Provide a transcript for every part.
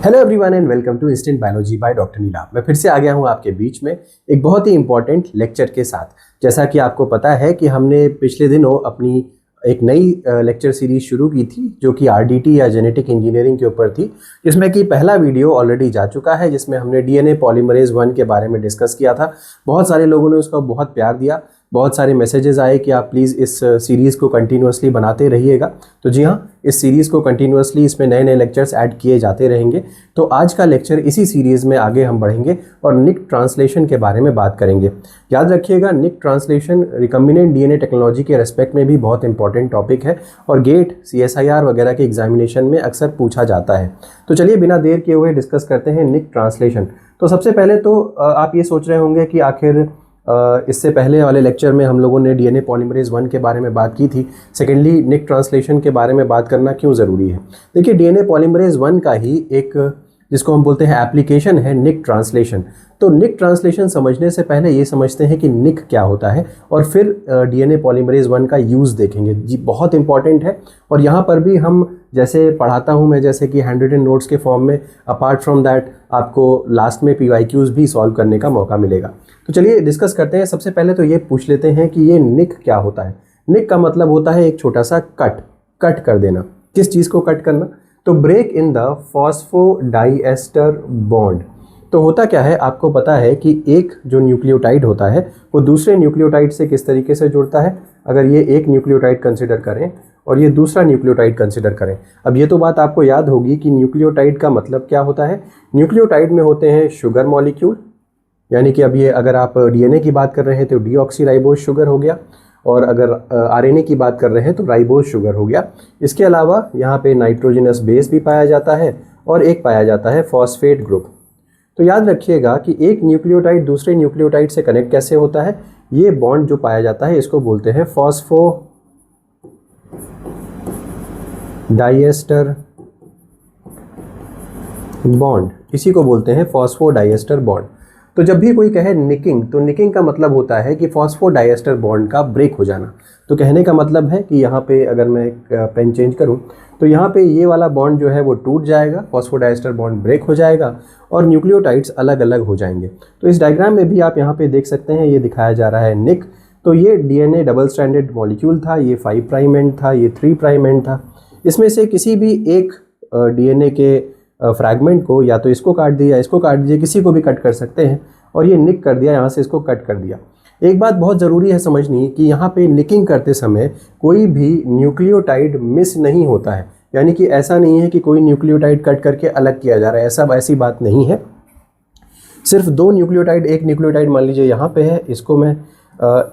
Hello everyone and welcome to instant biology by doctor Neela. मैं फिर से आ गया हूँ आपके बीच में एक बहुत ही इंपॉर्टेंट लेक्चर के साथ। जैसा कि आपको पता है कि हमने पिछले दिनों अपनी एक नई लेक्चर सीरीज शुरू की थी जो कि आरडीटी या जेनेटिक इंजीनियरिंग के ऊपर थी, जिसमें कि पहला वीडियो ऑलरेडी जा चुका है, जिसमें हमने डीएनए पॉलीमरेज 1 के बारे में डिस्कस किया था। बहुत सारे लोगों ने उसका बहुत प्यार दिया, बहुत सारे मैसेजेस आए कि आप प्लीज़ इस सीरीज़ को कंटिन्यूअसली बनाते रहिएगा। तो जी हाँ, इस सीरीज़ को कंटिन्यूअसली इसमें नए नए लेक्चर्स ऐड किए जाते रहेंगे। तो आज का लेक्चर इसी सीरीज़ में आगे हम बढ़ेंगे और निक ट्रांसलेशन के बारे में बात करेंगे। याद रखिएगा, निक ट्रांसलेशन रिकम्बिनेंट डीएनए टेक्नोलॉजी के रेस्पेक्ट में भी बहुत इंपॉर्टेंट टॉपिक है और गेट सीएसआईआर वगैरह के एग्जामिनेशन में अक्सर पूछा जाता है। तो चलिए बिना देर किए हुए डिस्कस करते हैं निक ट्रांसलेशन। तो सबसे पहले तो आप ये सोच रहे होंगे कि आखिर इससे पहले वाले लेक्चर में हम लोगों ने डीएनए पॉलीमरेज 1 के बारे में बात की थी, सेकेंडली निक ट्रांसलेशन के बारे में बात करना क्यों ज़रूरी है। देखिए, डीएनए पॉलीमरेज 1 का ही एक, जिसको हम बोलते हैं एप्लीकेशन, है निक ट्रांसलेशन। तो निक ट्रांसलेशन समझने से पहले ये समझते हैं कि निक क्या होता है और फिर डीएनए पॉलीमरेज 1 का यूज़ देखेंगे। जी बहुत इंपॉर्टेंट है। और यहाँ पर भी हम जैसे पढ़ाता हूँ मैं, जैसे कि हैंड रिटन नोट्स के फॉर्म में, अपार्ट फ्रॉम दैट आपको लास्ट में पीवाईक्यूज़ भी सॉल्व करने का मौका मिलेगा। तो चलिए डिस्कस करते हैं। सबसे पहले तो ये पूछ लेते हैं कि ये निक क्या होता है। निक का मतलब होता है एक छोटा सा कट कर देना। किस चीज़ को कट करना? तो break in the phosphodiester bond. तो होता क्या है, आपको पता है कि एक जो न्यूक्लियोटाइड होता है वो दूसरे न्यूक्लियोटाइड से किस तरीके से जुड़ता है। अगर ये एक न्यूक्लियोटाइड कंसिडर करें और ये दूसरा न्यूक्लियोटाइड कंसिडर करें, अब ये तो बात आपको याद होगी कि न्यूक्लियोटाइड का मतलब क्या होता है। न्यूक्लियोटाइड में होते हैं शुगर मॉलिक्यूल, यानी कि अब ये अगर आप डीएनए की बात कर रहे हैं तो डीऑक्सीराइबोज शुगर हो गया, और अगर आरएनए की बात कर रहे हैं तो राइबोज शुगर हो गया। इसके अलावा यहाँ पे नाइट्रोजनस बेस भी पाया जाता है और एक पाया जाता है फॉस्फेट ग्रुप। तो याद रखिएगा कि एक न्यूक्लियोटाइड दूसरे न्यूक्लियोटाइड से कनेक्ट कैसे होता है। ये बॉन्ड जो पाया जाता है इसको बोलते हैं फॉस्फोडाइएस्टर बॉन्ड, इसी को बोलते हैं फॉस्फोडाइएस्टर बॉन्ड। तो जब भी कोई कहे निकिंग, तो निकिंग का मतलब होता है कि फॉस्फोडाइएस्टर बॉन्ड का ब्रेक हो जाना। तो कहने का मतलब है कि यहाँ पे अगर मैं एक पेन चेंज करूँ तो यहाँ पे ये वाला बॉन्ड जो है वो टूट जाएगा, फॉस्फोडाइएस्टर बॉन्ड ब्रेक हो जाएगा और न्यूक्लियोटाइड्स अलग अलग हो जाएंगे। तो इस डायग्राम में भी आप यहाँ पे देख सकते हैं, ये दिखाया जा रहा है निक। तो ये डीएनए डबल स्ट्रैंडेड मॉलिक्यूल था, ये 5 प्राइम एंड था, ये 3 प्राइम एंड था। इसमें से किसी भी एक डीएनए के फ्रैगमेंट को या तो इसको काट दिया, इसको काट दीजिए, किसी को भी कट कर सकते हैं, और ये निक कर दिया, यहाँ से इसको कट कर दिया। एक बात बहुत ज़रूरी है समझनी कि यहाँ पे निकिंग करते समय कोई भी न्यूक्लियोटाइड मिस नहीं होता है, यानी कि ऐसा नहीं है कि कोई न्यूक्लियोटाइड कट करके अलग किया जा रहा है, ऐसी बात नहीं है। सिर्फ दो न्यूक्लियोटाइड, एक न्यूक्लियोटाइड मान लीजिए यहाँ पे है, इसको मैं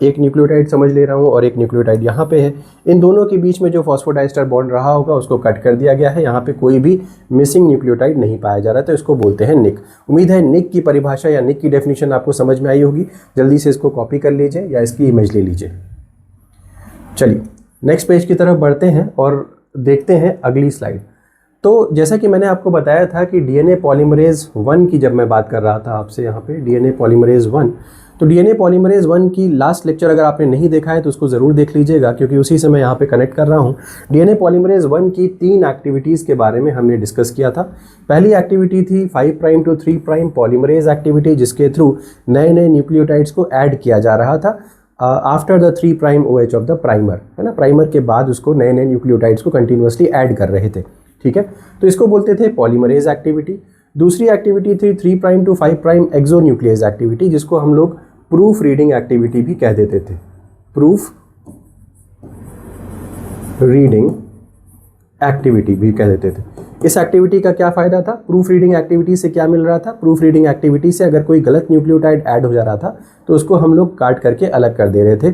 एक न्यूक्लियोटाइड समझ ले रहा हूँ और एक न्यूक्लियोटाइड यहाँ पे है, इन दोनों के बीच में जो फॉस्फोडाइएस्टर बॉन्ड रहा होगा उसको कट कर दिया गया है। यहाँ पे कोई भी मिसिंग न्यूक्लियोटाइड नहीं पाया जा रहा, तो इसको बोलते हैं निक। उम्मीद है निक की परिभाषा या निक की डेफिनेशन आपको समझ में आई होगी। जल्दी से इसको कॉपी कर लीजिए या इसकी इमेज ले लीजिए। चलिए नेक्स्ट पेज की तरफ बढ़ते हैं और देखते हैं अगली स्लाइड। तो जैसा कि मैंने आपको बताया था कि डीएनए पॉलीमरेज 1 की जब मैं बात कर रहा था आपसे यहाँ पे डीएनए पॉलीमरेज 1, तो डीएनए पॉलीमरेज 1 की लास्ट लेक्चर अगर आपने नहीं देखा है तो उसको ज़रूर देख लीजिएगा, क्योंकि उसी से मैं यहाँ पे कनेक्ट कर रहा हूँ। डीएनए पॉलीमरेज 1 की 3 एक्टिविटीज़ के बारे में हमने डिस्कस किया था। पहली एक्टिविटी थी 5 prime to 3 prime polymerase activity, जिसके थ्रू नए नए न्यूक्लियोटाइड्स को ऐड किया जा रहा था after the 3 prime OH of the primer, है ना। प्राइमर के बाद उसको नए नए न्यूक्लियोटाइड्स को कंटिन्यूसली ऐड कर रहे थे, ठीक है। तो इसको बोलते थे पॉलीमरेज एक्टिविटी। दूसरी एक्टिविटी थी 3 prime to 5 prime exonuclease activity, जिसको हम लोग प्रूफ रीडिंग एक्टिविटी भी कह देते थे। प्रूफ रीडिंग एक्टिविटी भी कह देते थे। इस एक्टिविटी का क्या फ़ायदा था? प्रूफ रीडिंग एक्टिविटी से क्या मिल रहा था? प्रूफ रीडिंग एक्टिविटी से अगर कोई गलत न्यूक्लियोटाइड ऐड हो जा रहा था तो उसको हम लोग काट करके अलग कर दे रहे थे।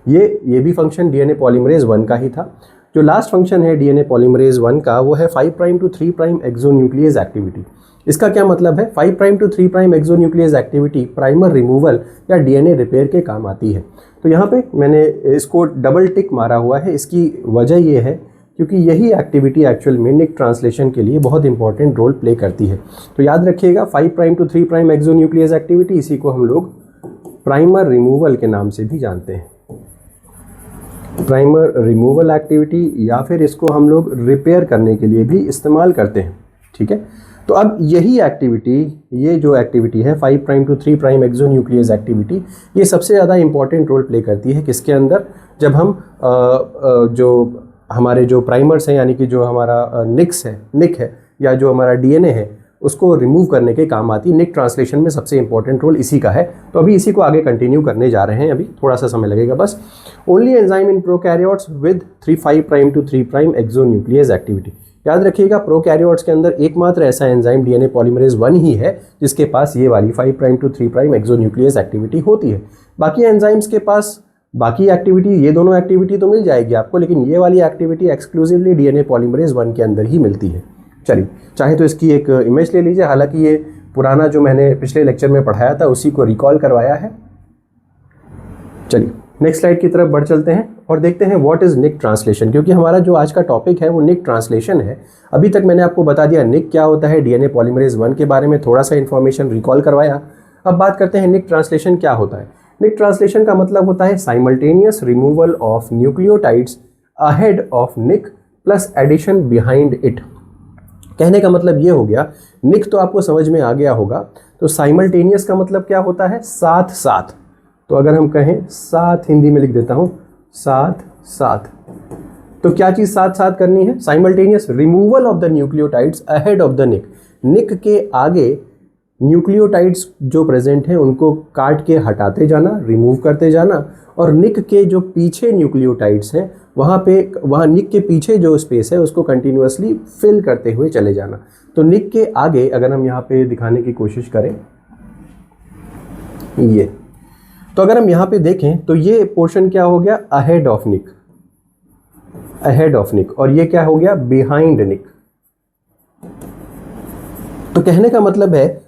ये भी फंक्शन डीएनए पॉलीमरेज 1 का ही था। जो लास्ट फंक्शन है डीएनए पॉलीमरेज 1 का, वो है 5 prime to 3 prime exonuclease activity. इसका क्या मतलब है? 5 prime to 3 prime exonuclease activity primer removal या डीएनए रिपेयर के काम आती है। तो यहाँ पे मैंने इसको डबल टिक मारा हुआ है। इसकी वजह ये है क्योंकि यही एक्टिविटी एक्चुअल में निक ट्रांसलेशन के लिए बहुत इंपॉर्टेंट रोल प्ले करती है। तो याद रखिएगा 5 prime to 3 prime exonuclease activity, इसी को हम लोग प्राइमर रिमूवल के नाम से भी जानते हैं। प्राइमर रिमूवल एक्टिविटी, या फिर इसको हम लोग रिपेयर करने के लिए भी इस्तेमाल करते हैं, ठीक है। तो अब यही एक्टिविटी, ये जो एक्टिविटी है 5 prime to 3 prime exonuclease activity, ये सबसे ज़्यादा इंपॉर्टेंट रोल प्ले करती है किसके अंदर, जब हम जो हमारे जो प्राइमर्स हैं, यानी कि जो हमारा निक है या जो हमारा डीएनए है, उसको रिमूव करने के काम आती है। निक ट्रांसलेशन में सबसे इंपॉर्टेंट रोल इसी का है। तो अभी इसी को आगे कंटिन्यू करने जा रहे हैं, अभी थोड़ा सा समय लगेगा बस। Only enzyme in prokaryotes with 5 prime to 3 prime exonuclease activity. याद रखिएगा, प्रोकैरियोट्स के अंदर एकमात्र ऐसा एंजाइम डीएनए पॉलीमरेज 1 ही है जिसके पास ये वाली 5 prime to 3 prime exonuclease activity होती है। बाकी एंजाइम्स के पास बाकी एक्टिविटी, ये दोनों एक्टिविटी तो मिल जाएगी आपको, लेकिन ये वाली एक्टिविटी एक्सक्लूसिवली डीएनए पॉलीमरेज 1 के अंदर ही मिलती है। चलिए, चाहे तो इसकी एक इमेज ले लीजिए। हालांकि ये पुराना जो मैंने पिछले लेक्चर में पढ़ाया था उसी को रिकॉल करवाया है। चलिए नेक्स्ट स्लाइड की तरफ बढ़ चलते हैं और देखते हैं व्हाट इज़ निक ट्रांसलेशन, क्योंकि हमारा जो आज का टॉपिक है वो निक ट्रांसलेशन है। अभी तक मैंने आपको बता दिया निक क्या होता है, डीएनए पॉलीमरेज 1 के बारे में थोड़ा सा इन्फॉर्मेशन रिकॉल करवाया। अब बात करते हैं निक ट्रांसलेशन क्या होता है। निक ट्रांसलेशन का मतलब होता है simultaneous removal of nucleotides ahead of nick plus addition behind it. कहने का मतलब ये हो गया, निक तो आपको समझ में आ गया होगा, तो साइमल्टेनियस का मतलब क्या होता है, साथ साथ। तो अगर हम कहें साथ, हिंदी में लिख देता हूं, साथ साथ, तो क्या चीज़ साथ साथ करनी है, simultaneous removal of the nucleotides ahead of the nick. Nick के आगे न्यूक्लियोटाइड्स जो प्रेजेंट हैं उनको काट के हटाते जाना, रिमूव करते जाना, और निक के जो पीछे न्यूक्लियोटाइड्स हैं वहाँ निक के पीछे जो स्पेस है उसको कंटिन्यूअसली फिल करते हुए चले जाना। तो निक के आगे अगर हम यहाँ पे दिखाने की कोशिश करें, ये, तो अगर हम यहाँ पे देखें तो ये पोर्शन क्या हो गया, ahead of nick, ahead of nick, और ये क्या हो गया, बिहाइंड निक। तो कहने का मतलब है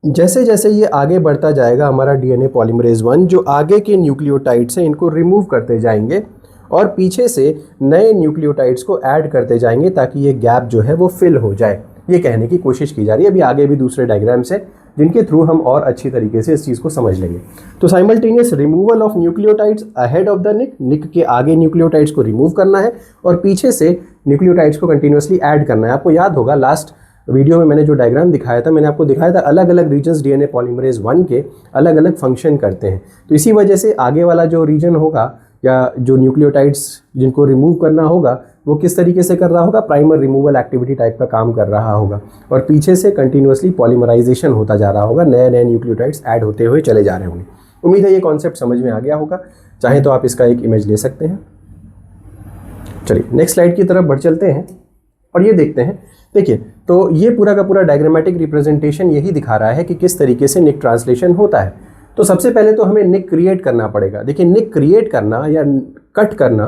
जैसे जैसे ये आगे बढ़ता जाएगा हमारा डीएनए पॉलीमरेज 1, जो आगे के न्यूक्लियोटाइड्स हैं इनको रिमूव करते जाएंगे और पीछे से नए न्यूक्लियोटाइड्स को ऐड करते जाएंगे ताकि ये गैप जो है वो फिल हो जाए। ये कहने की कोशिश की जा रही है। अभी आगे भी दूसरे डायग्राम्स हैं जिनके थ्रू हम और अच्छी तरीके से इस चीज़ को समझ लेंगे। तो simultaneous removal of nucleotides ahead of the nick, nick के आगे न्यूक्लियोटाइड्स को रिमूव करना है और पीछे से न्यूक्लियोटाइड्स को कंटिन्यूअसली ऐड करना है। आपको याद होगा लास्ट वीडियो में मैंने जो डायग्राम दिखाया था, मैंने आपको दिखाया था अलग अलग रीजन्स डीएनए पॉलीमरेज 1 के अलग अलग फंक्शन करते हैं। तो इसी वजह से आगे वाला जो रीजन होगा या जो न्यूक्लियोटाइड्स जिनको रिमूव करना होगा वो किस तरीके से कर रहा होगा, प्राइमर रिमूवल एक्टिविटी टाइप का काम कर रहा होगा, और पीछे से कंटिन्यूअसली पॉलीमराइजेशन होता जा रहा होगा, नए नए न्यूक्लियोटाइड्स ऐड होते हुए चले जा रहे होंगे। उम्मीद है ये कॉन्सेप्ट समझ में आ गया होगा। चाहे तो आप इसका एक इमेज ले सकते हैं। चलिए नेक्स्ट स्लाइड की तरफ बढ़ चलते हैं और ये देखते हैं। देखिए, तो ये पूरा का पूरा डायग्रामेटिक रिप्रेजेंटेशन यही दिखा रहा है कि किस तरीके से निक ट्रांसलेशन होता है। तो सबसे पहले तो हमें निक क्रिएट करना पड़ेगा। देखिए, निक क्रिएट करना या कट करना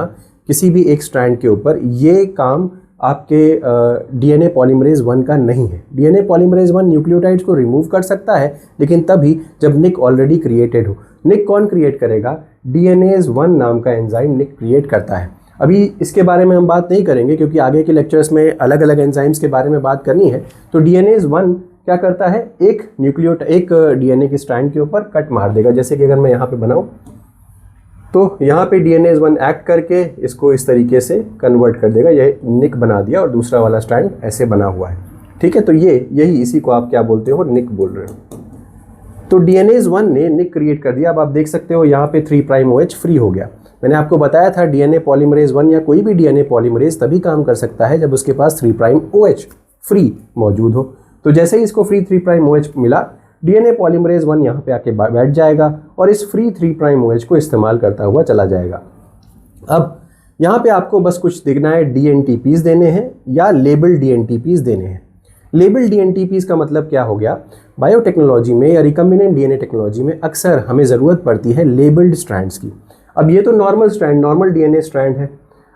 किसी भी एक स्ट्रैंड के ऊपर, ये काम आपके डीएनए पॉलीमरेज 1 का नहीं है। डीएनए पॉलीमरेज 1 न्यूक्लियोटाइड्स को रिमूव कर सकता है, लेकिन तभी जब निक ऑलरेडी क्रिएटेड हो। निक कौन क्रिएट करेगा, डीएनएज 1 नाम का एंजाइम निक क्रिएट करता है। अभी इसके बारे में हम बात नहीं करेंगे क्योंकि आगे के लेक्चर्स में अलग अलग एंजाइम्स के बारे में बात करनी है। तो डीएनएज 1 क्या करता है, एक डीएनए के स्ट्रैंड के ऊपर कट मार देगा। जैसे कि अगर मैं यहाँ पे बनाऊँ तो यहाँ पे डीएनएज 1 एक्ट करके इसको इस तरीके से कन्वर्ट कर देगा। ये निक बना दिया और दूसरा वाला स्ट्रैंड ऐसे बना हुआ है, ठीक है। तो यही इसी को आप क्या बोलते हो, निक बोल रहे हो। तो डीएनएज 1 ने निक क्रिएट कर दिया। अब आप देख सकते हो यहाँ पे 3 प्राइम OH फ्री हो गया। मैंने आपको बताया था डीएनए पॉलीमरेज 1 या कोई भी डीएनए पॉलीमरेज तभी काम कर सकता है जब उसके पास 3 प्राइम OH फ्री मौजूद हो। तो जैसे ही इसको फ्री 3 प्राइम OH मिला, डीएनए पॉलीमरेज 1 यहाँ पे आके बैठ जाएगा और इस फ्री 3 प्राइम OH को इस्तेमाल करता हुआ चला जाएगा। अब यहाँ पे आपको बस कुछ देखना है, DNTPs देने हैं या लेबल DNTPs देने हैं। लेबल DNTPs का मतलब क्या हो गया, बायोटेक्नोलॉजी में या रिकम्बिनेंट डीएनए टेक्नोलॉजी में अक्सर हमें ज़रूरत पड़ती है लेबल्ड स्ट्रैंड्स की। अब ये तो नॉर्मल डीएनए स्ट्रैंड है।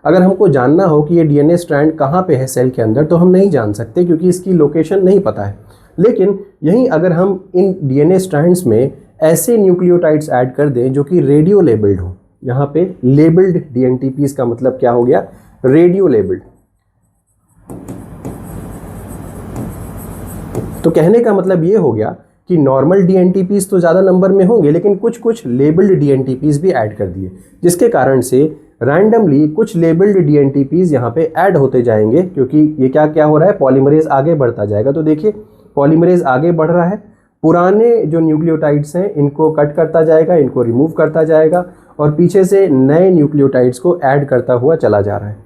अगर हमको जानना हो कि ये डीएनए स्ट्रैंड कहाँ पे है सेल के अंदर, तो हम नहीं जान सकते क्योंकि इसकी लोकेशन नहीं पता है। लेकिन यहीं अगर हम इन डीएनए स्ट्रैंड्स में ऐसे न्यूक्लियोटाइड्स ऐड कर दें जो कि रेडियो लेबल्ड हो, यहाँ पे लेबल्ड DNTPs का मतलब क्या हो गया, रेडियो लेबल्ड। तो कहने का मतलब ये हो गया कि नॉर्मल DNTPs तो ज़्यादा नंबर में होंगे, लेकिन कुछ लेबल्ड DNTPs भी ऐड कर दिए, जिसके कारण से रैंडमली कुछ लेबल्ड डीएनटीपीज यहाँ पे ऐड होते जाएंगे, क्योंकि ये क्या क्या हो रहा है, पॉलीमरेज आगे बढ़ता जाएगा। तो देखिए पॉलीमरेज आगे बढ़ रहा है, पुराने जो न्यूक्लियोटाइड्स हैं इनको कट करता जाएगा, इनको रिमूव करता जाएगा और पीछे से नए न्यूक्लियोटाइड्स को ऐड करता हुआ चला जा रहा है।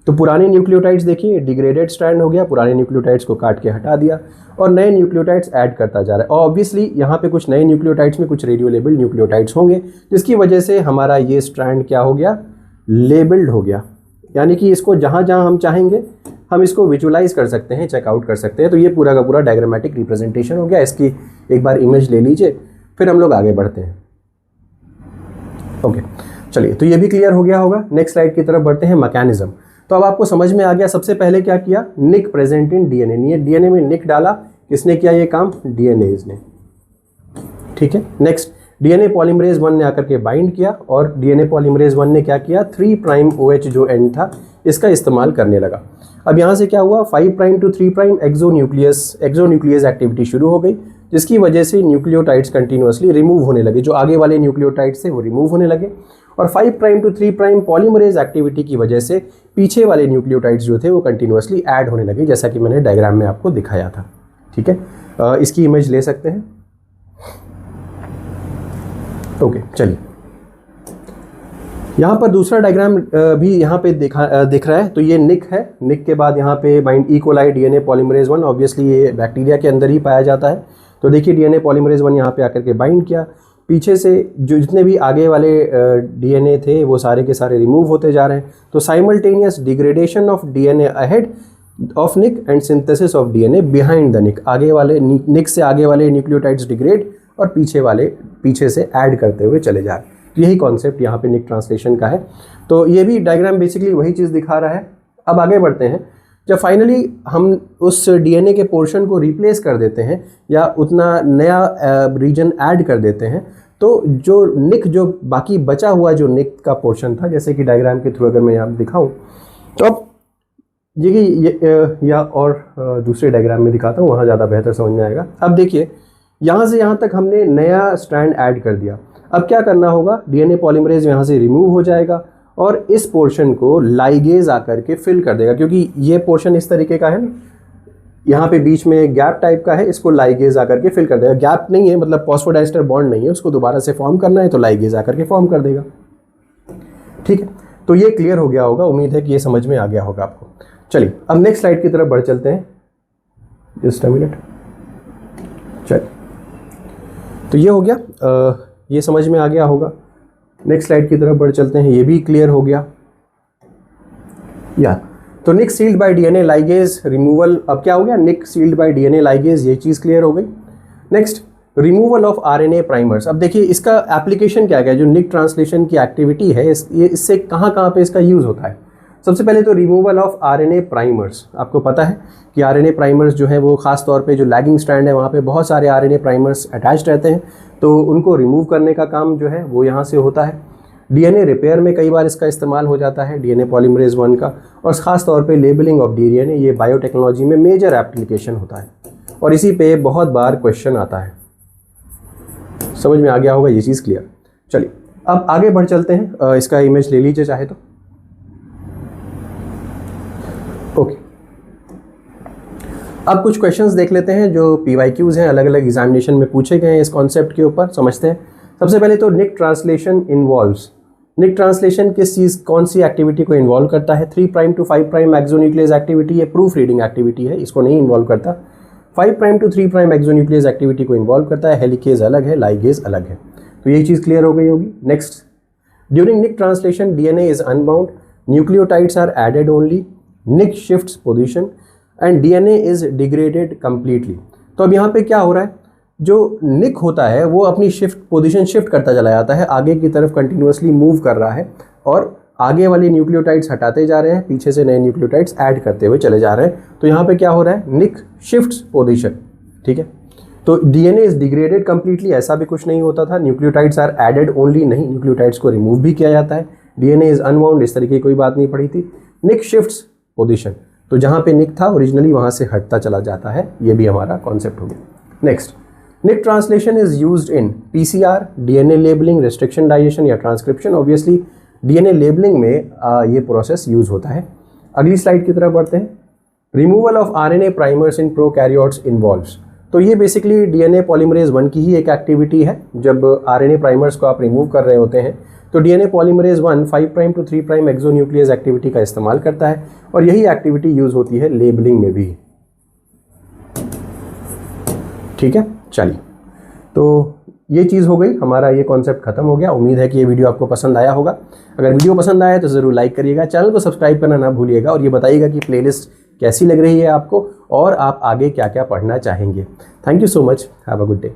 तो पुराने न्यूक्लियोटाइड्स देखिए डिग्रेडेड स्ट्रैंड हो गया, पुराने न्यूक्लियोटाइड्स को काट के हटा दिया और नए न्यूक्लियोटाइड्स ऐड करता जा रहा है। और ऑब्वियसली यहाँ पे कुछ नए न्यूक्लियोटाइड्स में कुछ रेडियो लेबल्ड न्यूक्लियोटाइड्स होंगे, जिसकी वजह से हमारा ये स्ट्रैंड क्या हो गया, लेबल्ड हो गया। यानी कि इसको जहाँ जहाँ हम चाहेंगे हम इसको विजुलाइज कर सकते हैं, चेकआउट कर सकते हैं। तो ये पूरा का पूरा डायग्रामेटिक रिप्रेजेंटेशन हो गया। इसकी एक बार इमेज ले लीजिए, फिर हम लोग आगे बढ़ते हैं। ओके चलिए, तो ये भी क्लियर हो गया होगा। नेक्स्ट स्लाइड की तरफ बढ़ते हैं, मैकेनिज्म। तो अब आपको समझ में आ गया, सबसे पहले क्या किया, निक प्रेजेंट इन डीएनए, डीएनए में निक डाला, किसने किया ये काम, डीएनएज ने। ठीक है, नेक्स्ट डीएनए पॉलीमरेज 1 ने आकर के बाइंड किया और डीएनए पॉलीमरेज 1 ने क्या किया, 3 प्राइम OH जो एंड था इसका इस्तेमाल करने लगा। अब यहाँ से क्या हुआ, 5 prime to 3 prime exonuclease activity शुरू हो गई, जिसकी वजह से न्यूक्लियोटाइड्स कंटिन्यूअसली रिमूव होने लगे। जो आगे वाले न्यूक्लियोटाइड्स थे वो रिमूव होने लगे और 5 prime to 3 prime polymerase activity की वजह से पीछे वाले न्यूक्लियोटाइड्स जो थे वो कंटिन्यूअसली ऐड होने लगे, जैसा कि मैंने डायग्राम में आपको दिखाया था। ठीक है, इसकी इमेज ले सकते हैं। ओके चलिए, यहाँ पर दूसरा डायग्राम भी यहाँ पे दिख रहा है। तो ये निक है, निक के बाद यहाँ पे bind E coli DNA polymerase 1, obviously ये बैक्टीरिया के अंदर ही पाया जाता है। तो देखिए डीएनए पॉलीमरेज 1 यहाँ पे आकर के बाइंड किया, पीछे से जो जितने भी आगे वाले डीएनए थे वो सारे के सारे रिमूव होते जा रहे हैं। तो simultaneous degradation of DNA ahead of nick and synthesis of DNA behind the nick, आगे वाले निक से आगे वाले न्यूक्लियोटाइड्स डिग्रेड और पीछे से ऐड करते हुए चले जा रहे हैं। तो यही कॉन्सेप्ट यहाँ पे निक ट्रांसलेशन का है। तो ये भी डायग्राम बेसिकली वही चीज़ दिखा रहा है। अब आगे बढ़ते हैं, जब फाइनली हम उस डीएनए के पोर्शन को रिप्लेस कर देते हैं या उतना नया रीजन ऐड कर देते हैं, तो जो बाकी बचा हुआ जो निक का पोर्शन था, जैसे कि डायग्राम के थ्रू अगर मैं यहाँ दिखाऊं, तो अब या और दूसरे डायग्राम में दिखाता हूँ, वहाँ ज़्यादा बेहतर समझ में आएगा। अब देखिए यहाँ से यहाँ तक हमने नया स्ट्रैंड ऐड कर दिया। अब क्या करना होगा, डीएनए पॉलीमरेज यहाँ से रिमूव हो जाएगा और इस पोर्शन को लाइगेज आकर के फिल कर देगा, क्योंकि ये पोर्शन इस तरीके का है ना, यहाँ पे बीच में गैप टाइप का है, इसको लाइगेज आकर के फिल कर देगा। गैप नहीं है मतलब फॉस्फोडाइस्टर बॉन्ड नहीं है, उसको दोबारा से फॉर्म करना है तो लाइगेज आकर के फॉर्म कर देगा। ठीक है, तो ये क्लियर हो गया होगा, उम्मीद है कि ये समझ में आ गया होगा आपको। चलिए अब नेक्स्ट स्लाइड की तरफ बढ़ चलते हैं, जस्ट अ मिनट। चलिए, तो ये हो गया, ये समझ में आ गया होगा। नेक्स्ट स्लाइड की तरफ बढ़ चलते हैं, ये भी क्लियर हो गया या। तो nick sealed by DNA ligase removal, अब क्या हो गया, nick sealed by DNA ligase, ये चीज़ क्लियर हो गई। Next removal of RNA primers. अब देखिए इसका एप्लीकेशन क्या है, जो निक ट्रांसलेशन की एक्टिविटी है इससे कहाँ पे इसका यूज़ होता है। सबसे पहले तो रिमूवल ऑफ आरएनए प्राइमर्स। आपको पता है कि आरएनए प्राइमर्स जो है वो खास तौर पे जो लैगिंग स्ट्रैंड है वहाँ पे बहुत सारे आरएनए प्राइमर्स अटैच रहते हैं, तो उनको रिमूव करने का काम जो है वो यहाँ से होता है। डीएनए रिपेयर में कई बार इसका इस्तेमाल हो जाता है, डीएनए पॉलीमरेज 1 का, और ख़ास तौर पे लेबलिंग ऑफ डीएनए, ये बायोटेक्नोलॉजी में मेजर एप्लीकेशन होता है और इसी पे बहुत बार क्वेश्चन आता है। समझ में आ गया होगा ये चीज़ क्लियर। चलिए अब आगे बढ़ चलते हैं, इसका इमेज ले लीजिए चाहे तो। ओके, अब कुछ क्वेश्चंस देख लेते हैं जो PYQs हैं, अलग अलग एग्जामिनेशन में पूछे गए हैं इस कॉन्सेप्ट के ऊपर, समझते हैं। सबसे पहले तो निक ट्रांसलेशन इन्वॉल्व्स, निक ट्रांसलेशन किस चीज़ कौन सी एक्टिविटी को इन्वॉल्व करता है। 3 prime to 5 prime exonuclease activity, ये प्रूफ रीडिंग एक्टिविटी है, इसको नहीं इन्वॉल्व करता। 5 prime to 3 prime exonuclease activity को इन्वॉल्व करता है, हेलिकेज अलग है, लाइगेज अलग है। तो ये चीज़ क्लियर हो गई होगी। Next, during nick translation DNA is unbound, nucleotides are added only, nick shifts position and DNA is degraded completely. तो अब यहाँ पे क्या हो रहा है, जो निक होता है वो अपनी पोजीशन शिफ्ट करता चला जाता है, आगे की तरफ कंटिन्यूअसली मूव कर रहा है और आगे वाले न्यूक्लियोटाइड्स हटाते जा रहे हैं, पीछे से नए न्यूक्लियोटाइड्स ऐड करते हुए चले जा रहे हैं। तो यहाँ पे क्या हो रहा है, निक शिफ्ट्स पोजीशन। ठीक है, तो डीएनए इज डिग्रेडेड कंप्लीटली, ऐसा भी कुछ नहीं होता था। न्यूक्लियोटाइड्स आर एडेड ओनली, नहीं, न्यूक्लियोटाइड्स को रिमूव भी किया जाता है। डीएनए इज अनबाउंड, इस तरीके की कोई बात नहीं पड़ी थी। निक शिफ्ट्स पोजीशन, तो जहाँ पे निक था ओरिजिनली वहाँ से हटता चला जाता है, ये भी हमारा कॉन्सेप्ट हो गया। Next, nick translation is used in PCR, DNA labeling, restriction digestion या ट्रांसक्रिप्शन। ऑब्वियसली डीएनए लेबलिंग में ये प्रोसेस यूज़ होता है। अगली स्लाइड की तरफ बढ़ते हैं। Removal of RNA primers in prokaryotes involves. तो ये बेसिकली डीएनए पॉलीमरेज 1 की ही एक एक्टिविटी है। जब आरएनए प्राइमर्स को आप रिमूव कर रहे होते हैं तो DNA polymerase 1 5 prime to 3 prime exonuclease activity का इस्तेमाल करता है और यही एक्टिविटी यूज़ होती है लेबलिंग में भी। ठीक है, चलिए, तो ये चीज़ हो गई, हमारा ये कॉन्सेप्ट खत्म हो गया। उम्मीद है कि ये वीडियो आपको पसंद आया होगा। अगर वीडियो पसंद आया तो ज़रूर लाइक करिएगा, चैनल को सब्सक्राइब करना ना भूलिएगा और ये बताइएगा कि प्लेलिस्ट कैसी लग रही है आपको और आप आगे क्या क्या पढ़ना चाहेंगे। Thank you so much, have a good day.